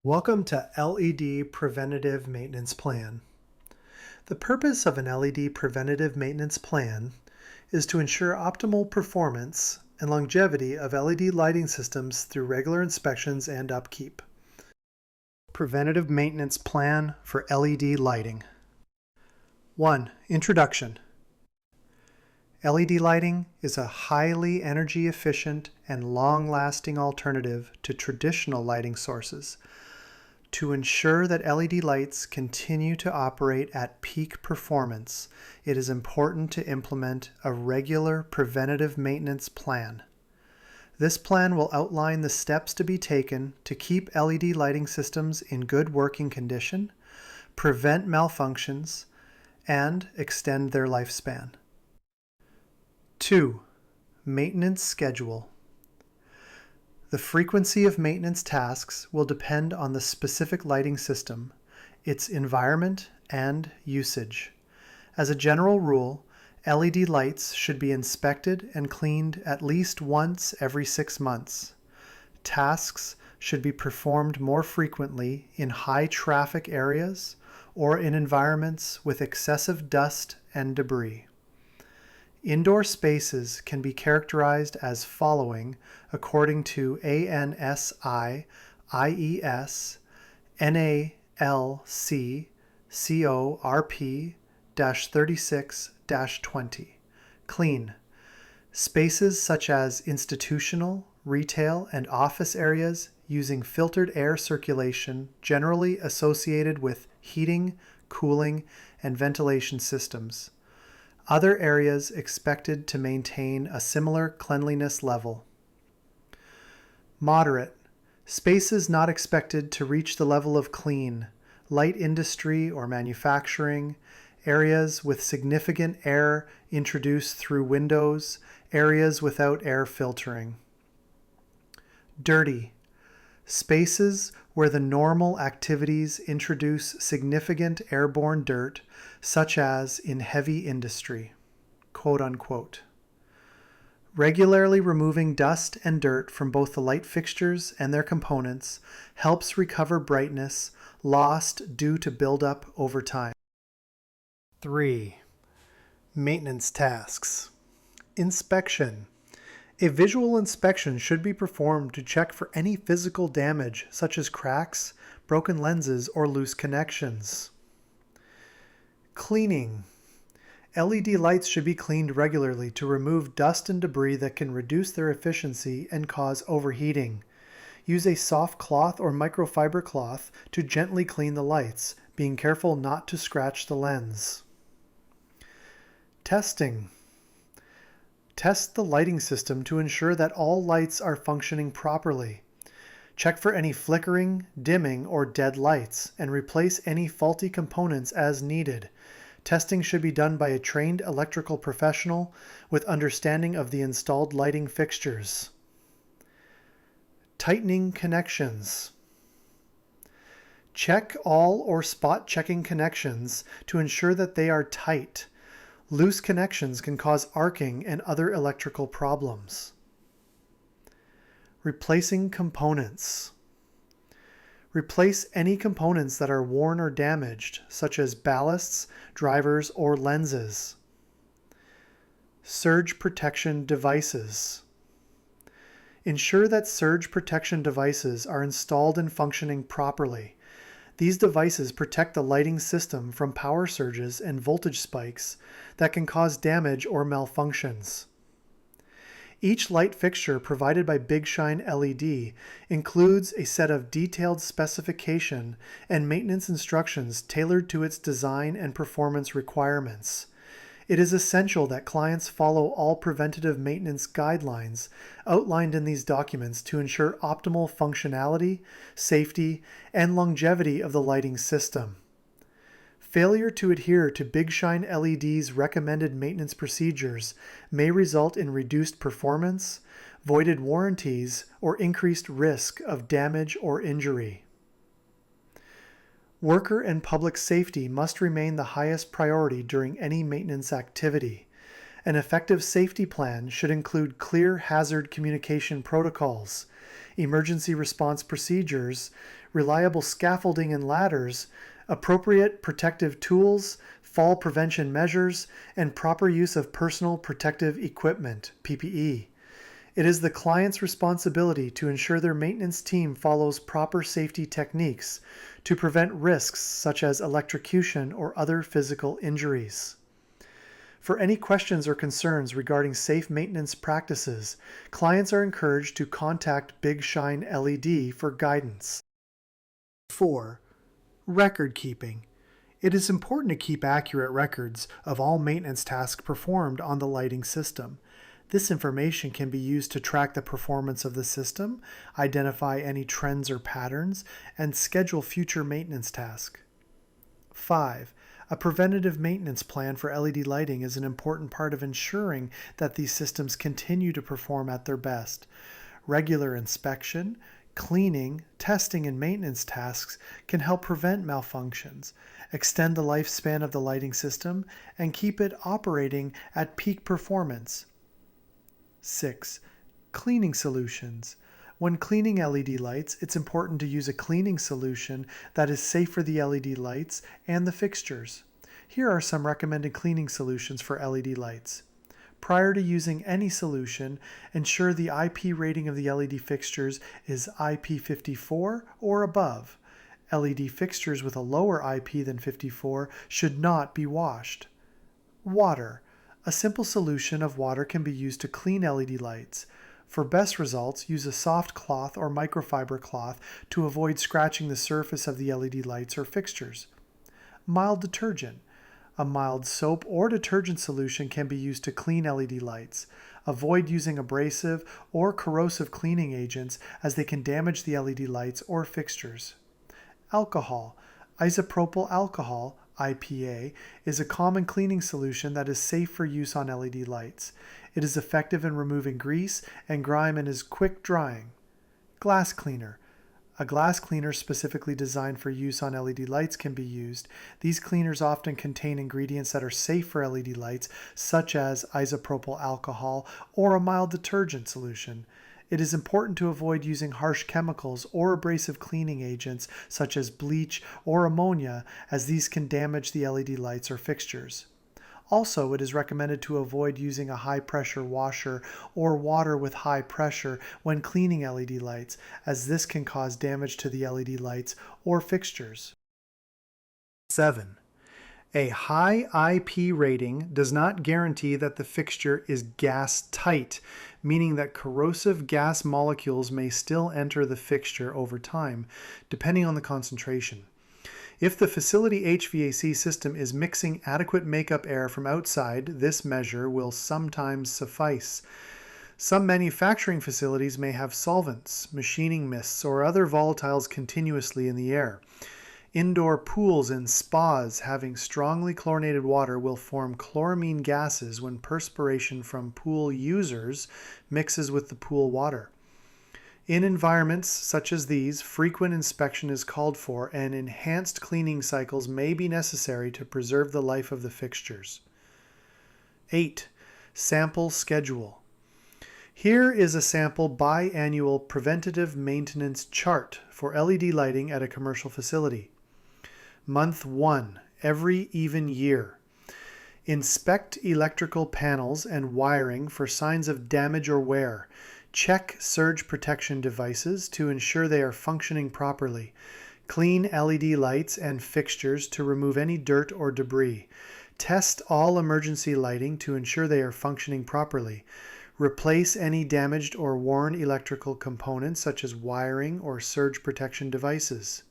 Welcome to LED Preventative Maintenance Plan. The purpose of an LED Preventative Maintenance Plan is to ensure optimal performance and longevity of LED lighting systems through regular inspections and upkeep. Preventative Maintenance Plan for LED Lighting. 1. Introduction. LED lighting is a highly energy efficient and long-lasting alternative to traditional lighting sources. To ensure that LED lights continue to operate at peak performance, it is important to implement a regular preventative maintenance plan. This plan will outline the steps to be taken to keep LED lighting systems in good working condition, prevent malfunctions, and extend their lifespan. 2. Maintenance schedule. The frequency of maintenance tasks will depend on the specific lighting system, its environment, and usage. As a general rule, LED lights should be inspected and cleaned at least once every 6 months. Tasks should be performed more frequently in high traffic areas or in environments with excessive dust and debris. Indoor spaces can be characterized as following according to ANSI IES NALC CORP-36-20. Clean. Spaces such as institutional, retail, and office areas using filtered air circulation generally associated with heating, cooling, and ventilation systems. Other areas expected to maintain a similar cleanliness level. Moderate. Spaces not expected to reach the level of clean. Light industry or manufacturing. Areas with significant air introduced through windows. Areas without air filtering. Dirty. Spaces where the normal activities introduce significant airborne dirt, such as in heavy industry, quote unquote. Regularly removing dust and dirt from both the light fixtures and their components helps recover brightness lost due to buildup over time. 3. Maintenance tasks. Inspection. A visual inspection should be performed to check for any physical damage, such as cracks, broken lenses, or loose connections. Cleaning. LED lights should be cleaned regularly to remove dust and debris that can reduce their efficiency and cause overheating. Use a soft cloth or microfiber cloth to gently clean the lights, being careful not to scratch the lens. Testing. Test the lighting system to ensure that all lights are functioning properly. Check for any flickering, dimming, or dead lights, and replace any faulty components as needed. Testing should be done by a trained electrical professional with understanding of the installed lighting fixtures. Tightening connections. Check all or spot checking connections to ensure that they are tight. Loose connections can cause arcing and other electrical problems. Replacing components. Replace any components that are worn or damaged, such as ballasts, drivers, or lenses. Surge protection devices. Ensure that surge protection devices are installed and functioning properly. These devices protect the lighting system from power surges and voltage spikes that can cause damage or malfunctions. Each light fixture provided by Big Shine LED includes a set of detailed specification and maintenance instructions tailored to its design and performance requirements. It is essential that clients follow all preventative maintenance guidelines outlined in these documents to ensure optimal functionality, safety, and longevity of the lighting system. Failure to adhere to Big Shine LED's recommended maintenance procedures may result in reduced performance, voided warranties, or increased risk of damage or injury. Worker and public safety must remain the highest priority during any maintenance activity. An effective safety plan should include clear hazard communication protocols, emergency response procedures, reliable scaffolding and ladders, appropriate protective tools, fall prevention measures, and proper use of personal protective equipment, PPE. It is the client's responsibility to ensure their maintenance team follows proper safety techniques to prevent risks such as electrocution or other physical injuries. For any questions or concerns regarding safe maintenance practices, clients are encouraged to contact Big Shine LED for guidance. 4. Record keeping. It is important to keep accurate records of all maintenance tasks performed on the lighting system. This information can be used to track the performance of the system, identify any trends or patterns, and schedule future maintenance tasks. 5. A preventative maintenance plan for LED lighting is an important part of ensuring that these systems continue to perform at their best. Regular inspection, cleaning, testing, and maintenance tasks can help prevent malfunctions, extend the lifespan of the lighting system, and keep it operating at peak performance. 6. Cleaning solutions. When cleaning LED lights, it's important to use a cleaning solution that is safe for the LED lights and the fixtures. Here are some recommended cleaning solutions for LED lights. Prior to using any solution, ensure the IP rating of the LED fixtures is IP54 or above. LED fixtures with a lower IP than 54 should not be washed. Water. A simple solution of water can be used to clean LED lights. For best results, use a soft cloth or microfiber cloth to avoid scratching the surface of the LED lights or fixtures. Mild detergent. A mild soap or detergent solution can be used to clean LED lights. Avoid using abrasive or corrosive cleaning agents as they can damage the LED lights or fixtures. Alcohol. Isopropyl alcohol, IPA, is a common cleaning solution that is safe for use on LED lights. It is effective in removing grease and grime and is quick drying. Glass cleaner. A glass cleaner specifically designed for use on LED lights can be used. These cleaners often contain ingredients that are safe for LED lights, such as isopropyl alcohol or a mild detergent solution. It is important to avoid using harsh chemicals or abrasive cleaning agents such as bleach or ammonia, as these can damage the LED lights or fixtures. Also, it is recommended to avoid using a high-pressure washer or water with high pressure when cleaning LED lights, as this can cause damage to the LED lights or fixtures. 7. A high IP rating does not guarantee that the fixture is gas tight, meaning that corrosive gas molecules may still enter the fixture over time, depending on the concentration. If the facility HVAC system is mixing adequate makeup air from outside, this measure will sometimes suffice. Some manufacturing facilities may have solvents, machining mists, or other volatiles continuously in the air. Indoor pools and spas having strongly chlorinated water will form chloramine gases when perspiration from pool users mixes with the pool water. In environments such as these, frequent inspection is called for and enhanced cleaning cycles may be necessary to preserve the life of the fixtures. 8. Sample schedule. Here is a sample biannual preventative maintenance chart for LED lighting at a commercial facility. Month 1, every even year. Inspect electrical panels and wiring for signs of damage or wear. Check surge protection devices to ensure they are functioning properly. Clean LED lights and fixtures to remove any dirt or debris. Test all emergency lighting to ensure they are functioning properly. Replace any damaged or worn electrical components such as wiring or surge protection devices.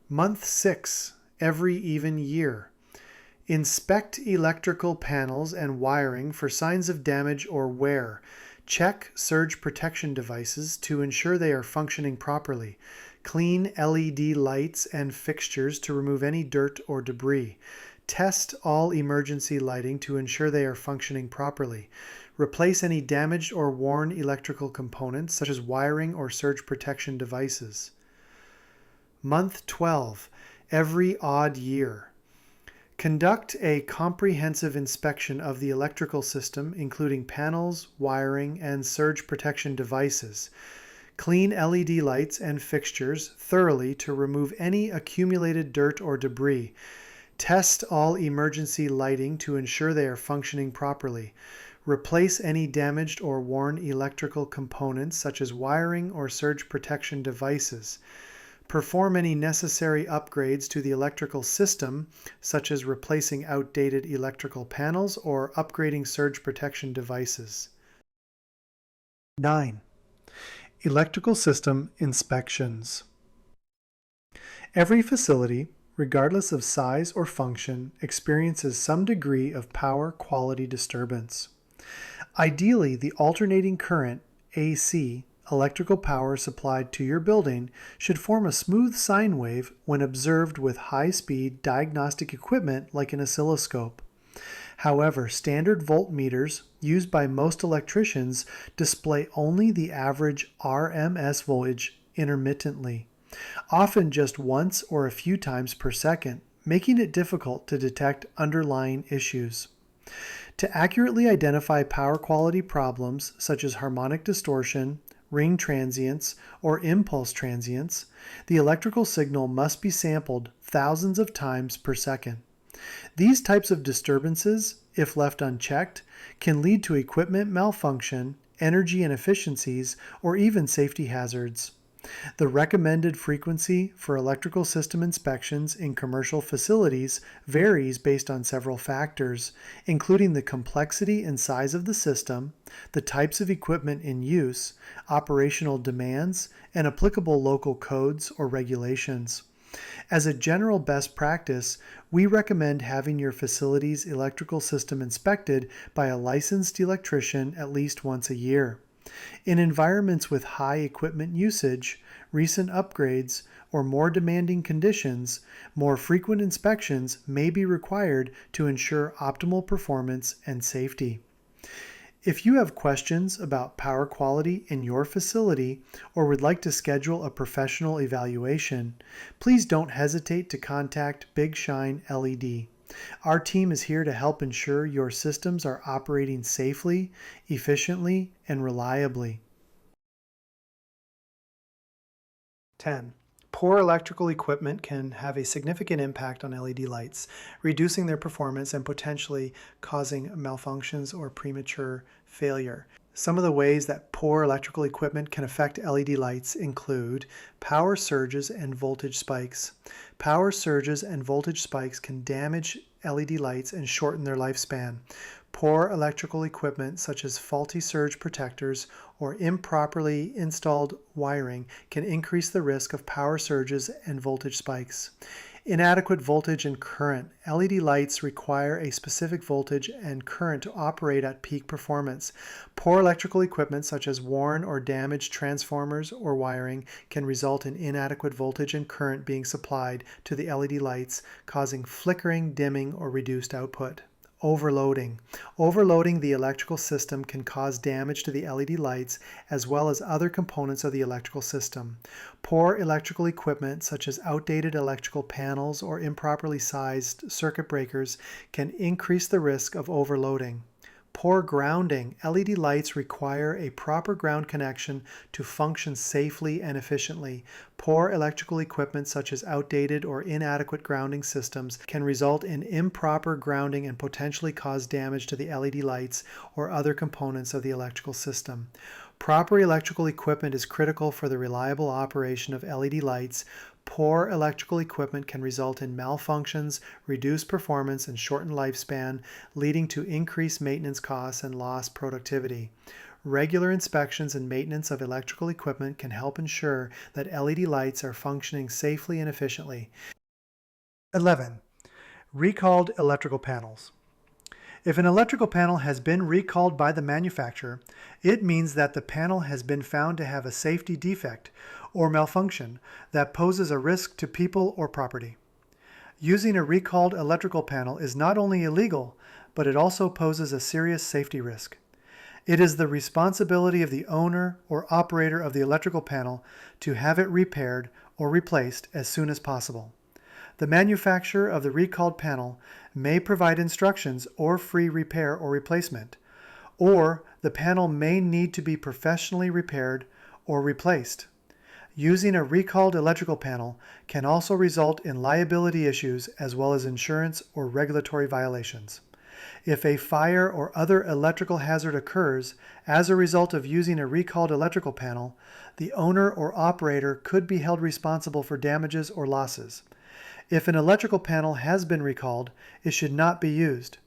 Month 6, every even year. Inspect electrical panels and wiring for signs of damage or wear. Check surge protection devices to ensure they are functioning properly. Clean LED lights and fixtures to remove any dirt or debris. Test all emergency lighting to ensure they are functioning properly. Replace any damaged or worn electrical components such as wiring or surge protection devices. Month 12, every odd year. Conduct a comprehensive inspection of the electrical system, including panels, wiring, and surge protection devices. Clean LED lights and fixtures thoroughly to remove any accumulated dirt or debris. Test all emergency lighting to ensure they are functioning properly. Replace any damaged or worn electrical components such as wiring or surge protection devices. Perform any necessary upgrades to the electrical system, such as replacing outdated electrical panels or upgrading surge protection devices. 9. Electrical system inspections. Every facility, regardless of size or function, experiences some degree of power quality disturbance. Ideally, the alternating current, AC, electrical power supplied to your building should form a smooth sine wave when observed with high-speed diagnostic equipment like an oscilloscope. However, standard voltmeters used by most electricians display only the average RMS voltage intermittently, often just once or a few times per second, making it difficult to detect underlying issues. To accurately identify power quality problems such as harmonic distortion, ring transients, or impulse transients, the electrical signal must be sampled thousands of times per second. These types of disturbances, if left unchecked, can lead to equipment malfunction, energy inefficiencies, or even safety hazards. The recommended frequency for electrical system inspections in commercial facilities varies based on several factors, including the complexity and size of the system, the types of equipment in use, operational demands, and applicable local codes or regulations. As a general best practice, we recommend having your facility's electrical system inspected by a licensed electrician at least once a year. In environments with high equipment usage, recent upgrades, or more demanding conditions, more frequent inspections may be required to ensure optimal performance and safety. If you have questions about power quality in your facility or would like to schedule a professional evaluation, please don't hesitate to contact Big Shine LED. Our team is here to help ensure your systems are operating safely, efficiently, and reliably. 10. Poor electrical equipment can have a significant impact on LED lights, reducing their performance and potentially causing malfunctions or premature failure. Some of the ways that poor electrical equipment can affect LED lights include power surges and voltage spikes. Power surges and voltage spikes can damage LED lights and shorten their lifespan. Poor electrical equipment such as faulty surge protectors or improperly installed wiring can increase the risk of power surges and voltage spikes. Inadequate voltage and current. LED lights require a specific voltage and current to operate at peak performance. Poor electrical equipment such as worn or damaged transformers or wiring can result in inadequate voltage and current being supplied to the LED lights, causing flickering, dimming, or reduced output. Overloading. Overloading the electrical system can cause damage to the LED lights as well as other components of the electrical system. Poor electrical equipment such as outdated electrical panels or improperly sized circuit breakers can increase the risk of overloading. Poor grounding. LED lights require a proper ground connection to function safely and efficiently. Poor electrical equipment such as outdated or inadequate grounding systems can result in improper grounding and potentially cause damage to the LED lights or other components of the electrical system. Proper electrical equipment is critical for the reliable operation of LED lights. Poor electrical equipment can result in malfunctions, reduced performance, and shortened lifespan, leading to increased maintenance costs and lost productivity. Regular inspections and maintenance of electrical equipment can help ensure that LED lights are functioning safely and efficiently. 11. Recalled electrical panels. If an electrical panel has been recalled by the manufacturer, it means that the panel has been found to have a safety defect or malfunction that poses a risk to people or property. Using a recalled electrical panel is not only illegal, but it also poses a serious safety risk. It is the responsibility of the owner or operator of the electrical panel to have it repaired or replaced as soon as possible. The manufacturer of the recalled panel may provide instructions or free repair or replacement, or the panel may need to be professionally repaired or replaced. Using a recalled electrical panel can also result in liability issues as well as insurance or regulatory violations. If a fire or other electrical hazard occurs as a result of using a recalled electrical panel, the owner or operator could be held responsible for damages or losses. If an electrical panel has been recalled, it should not be used.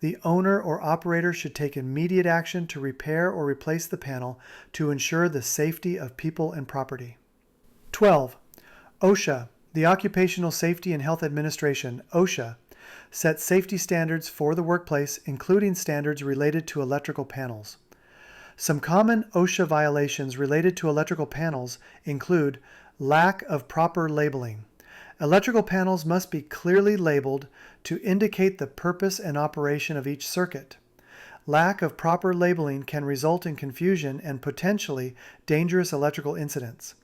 The owner or operator should take immediate action to repair or replace the panel to ensure the safety of people and property. 12. OSHA, the Occupational Safety and Health Administration, OSHA, sets safety standards for the workplace, including standards related to electrical panels. Some common OSHA violations related to electrical panels include lack of proper labeling. Electrical panels must be clearly labeled to indicate the purpose and operation of each circuit. Lack of proper labeling can result in confusion and potentially dangerous electrical incidents.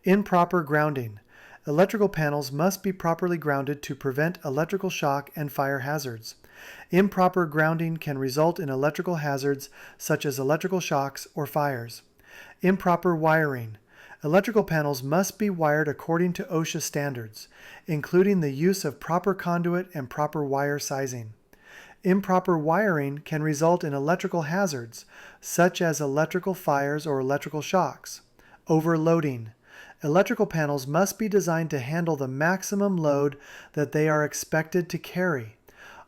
Improper grounding. Electrical panels must be properly grounded to prevent electrical shock and fire hazards. Improper grounding can result in electrical hazards such as electrical shocks or fires. Improper wiring. Electrical panels must be wired according to OSHA standards, including the use of proper conduit and proper wire sizing. Improper wiring can result in electrical hazards, such as electrical fires or electrical shocks. Overloading. Electrical panels must be designed to handle the maximum load that they are expected to carry.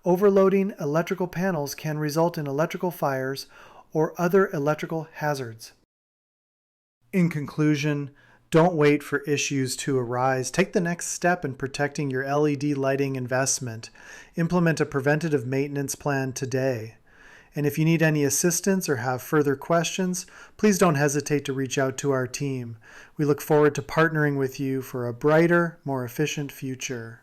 Overloading electrical panels can result in electrical fires or other electrical hazards. In conclusion, don't wait for issues to arise. Take the next step in protecting your LED lighting investment. Implement a preventative maintenance plan today. And if you need any assistance or have further questions, please don't hesitate to reach out to our team. We look forward to partnering with you for a brighter, more efficient future.